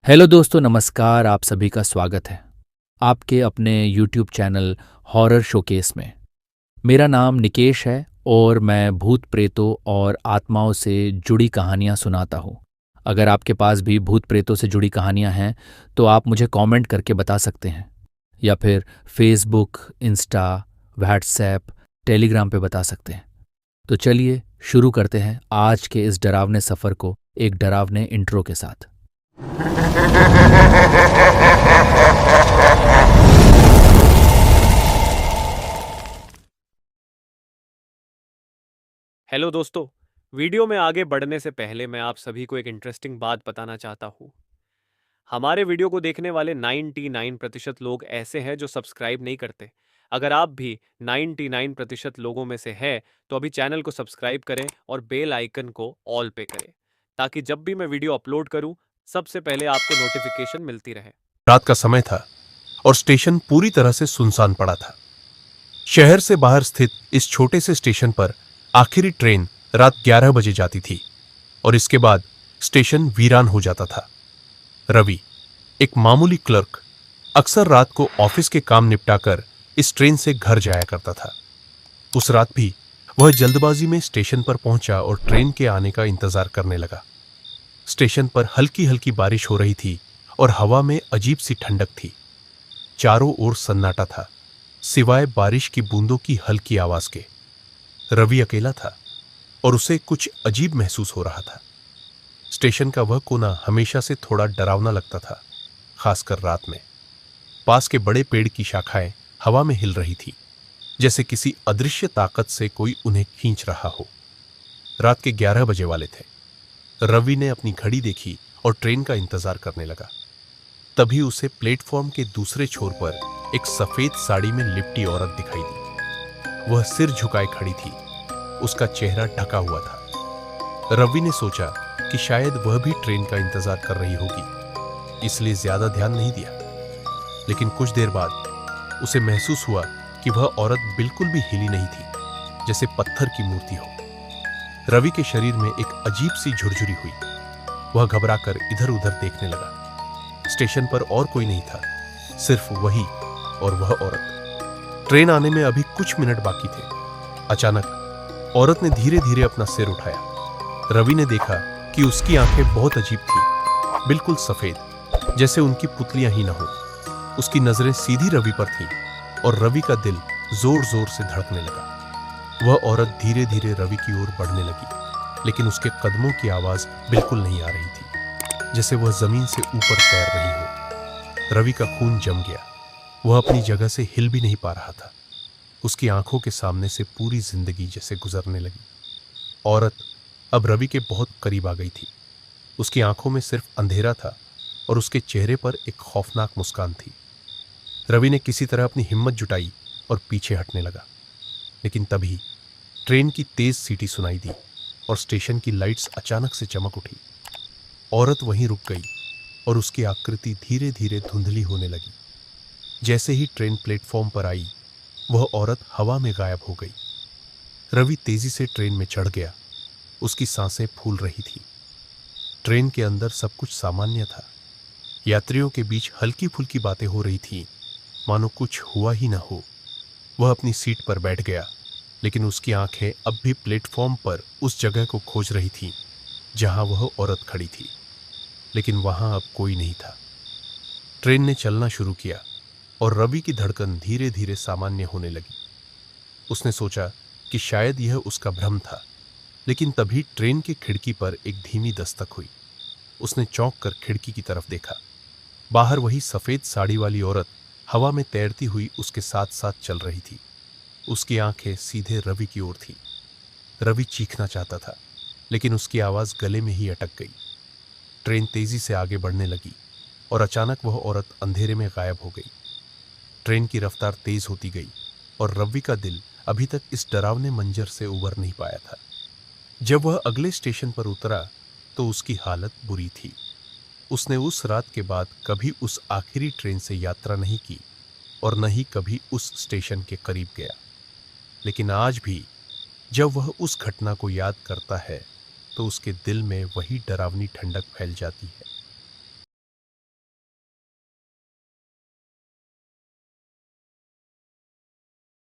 Hello दोस्तों, नमस्कार। आप सभी का स्वागत है आपके अपने यूट्यूब चैनल हॉरर शोकेस में। मेरा नाम निकेश है और मैं भूत प्रेतों और आत्माओं से जुड़ी कहानियाँ सुनाता हूँ। अगर आपके पास भी भूत प्रेतों से जुड़ी कहानियाँ हैं तो आप मुझे कमेंट करके बता सकते हैं, या फिर फेसबुक, इंस्टा, व्हाट्सएप, टेलीग्राम पे बता सकते हैं। तो चलिए शुरू करते हैं आज के इस डरावने सफ़र को एक डरावने इंट्रो के साथ। हेलो दोस्तों। वीडियो में आगे बढ़ने से पहले मैं आप सभी को एक इंटरेस्टिंग बात बताना चाहता हूँ। हमारे वीडियो को देखने वाले 99% लोग ऐसे हैं जो सब्सक्राइब नहीं करते। अगर आप भी 99% लोगों में से हैं तो अभी चैनल को सब्सक्राइब करें और बेल आइकन को ऑल पे करें, ताकि जब भी मैं वीडियो अपलोड करूं सबसे पहले आपको नोटिफिकेशन मिलती रहे। रात का समय था और स्टेशन पूरी तरह से सुनसान पड़ा था। शहर से बाहर स्थित इस छोटे से स्टेशन पर आखिरी ट्रेन रात 11 बजे जाती थी और इसके बाद स्टेशन वीरान हो जाता था। रवि, एक मामूली क्लर्क, अक्सर रात को ऑफिस के काम निपटाकर इस ट्रेन से घर जाया करता था। उस रात भी वह जल्दबाजी में स्टेशन पर पहुंचा और ट्रेन के आने का इंतजार करने लगा। स्टेशन पर हल्की हल्की बारिश हो रही थी और हवा में अजीब सी ठंडक थी। चारों ओर सन्नाटा था, सिवाय बारिश की बूंदों की हल्की आवाज के। रवि अकेला था और उसे कुछ अजीब महसूस हो रहा था। स्टेशन का वह कोना हमेशा से थोड़ा डरावना लगता था, खासकर रात में। पास के बड़े पेड़ की शाखाएं हवा में हिल रही थी, जैसे किसी अदृश्य ताकत से कोई उन्हें खींच रहा हो। रात के 11 बजे वाले थे। रवि ने अपनी घड़ी देखी और ट्रेन का इंतजार करने लगा। तभी उसे प्लेटफॉर्म के दूसरे छोर पर एक सफेद साड़ी में लिपटी औरत दिखाई दी। वह सिर झुकाए खड़ी थी, उसका चेहरा ढका हुआ था। रवि ने सोचा कि शायद वह भी ट्रेन का इंतजार कर रही होगी, इसलिए ज्यादा ध्यान नहीं दिया। लेकिन कुछ देर बाद उसे महसूस हुआ कि वह औरत बिल्कुल भी हिली नहीं थी, जैसे पत्थर की मूर्ति हो। रवि के शरीर में एक अजीब सी झुरझुरी हुई। वह घबराकर इधर उधर देखने लगा। स्टेशन पर और कोई नहीं था, सिर्फ वही और वह औरत। ट्रेन आने में अभी कुछ मिनट बाकी थे। अचानक औरत ने धीरे धीरे अपना सिर उठाया। रवि ने देखा कि उसकी आंखें बहुत अजीब थी, बिल्कुल सफेद, जैसे उनकी पुतलियां ही न हो। उसकी नजरें सीधी रवि पर थीं और रवि का दिल जोर जोर से धड़कने लगा। वह औरत धीरे धीरे रवि की ओर बढ़ने लगी, लेकिन उसके कदमों की आवाज बिल्कुल नहीं आ रही थी, जैसे वह जमीन से ऊपर तैर रही हो। रवि का खून जम गया। वह अपनी जगह से हिल भी नहीं पा रहा था। उसकी आंखों के सामने से पूरी जिंदगी जैसे गुजरने लगी। औरत अब रवि के बहुत करीब आ गई थी। उसकी आंखों में सिर्फ अंधेरा था और उसके चेहरे पर एक खौफनाक मुस्कान थी। रवि ने किसी तरह अपनी हिम्मत जुटाई और पीछे हटने लगा। लेकिन तभी ट्रेन की तेज सीटी सुनाई दी और स्टेशन की लाइट्स अचानक से चमक उठी। औरत वहीं रुक गई और उसकी आकृति धीरे धीरे धुंधली होने लगी। जैसे ही ट्रेन प्लेटफॉर्म पर आई, वह औरत हवा में गायब हो गई। रवि तेजी से ट्रेन में चढ़ गया। उसकी सांसें फूल रही थी। ट्रेन के अंदर सब कुछ सामान्य था। यात्रियों के बीच हल्की फुल्की बातें हो रही थीं, मानो कुछ हुआ ही न हो। वह अपनी सीट पर बैठ गया, लेकिन उसकी आंखें अब भी प्लेटफॉर्म पर उस जगह को खोज रही थीं जहां वह औरत खड़ी थी। लेकिन वहां अब कोई नहीं था। ट्रेन ने चलना शुरू किया और रवि की धड़कन धीरे धीरे सामान्य होने लगी। उसने सोचा कि शायद यह उसका भ्रम था, लेकिन तभी ट्रेन की खिड़की पर एक धीमी दस्तक हुई। उसने चौंक कर खिड़की की तरफ देखा। बाहर वही सफेद साड़ी वाली औरत हवा में तैरती हुई उसके साथ साथ चल रही थी। उसकी आंखें सीधे रवि की ओर थी। रवि चीखना चाहता था, लेकिन उसकी आवाज गले में ही अटक गई। ट्रेन तेजी से आगे बढ़ने लगी और अचानक वह औरत अंधेरे में गायब हो गई। ट्रेन की रफ्तार तेज होती गई और रवि का दिल अभी तक इस डरावने मंजर से उबर नहीं पाया था। जब वह अगले स्टेशन पर उतरा तो उसकी हालत बुरी थी। उसने उस रात के बाद कभी उस आखिरी ट्रेन से यात्रा नहीं की और न ही कभी उस स्टेशन के करीब गया। लेकिन आज भी जब वह उस घटना को याद करता है तो उसके दिल में वही डरावनी ठंडक फैल जाती है।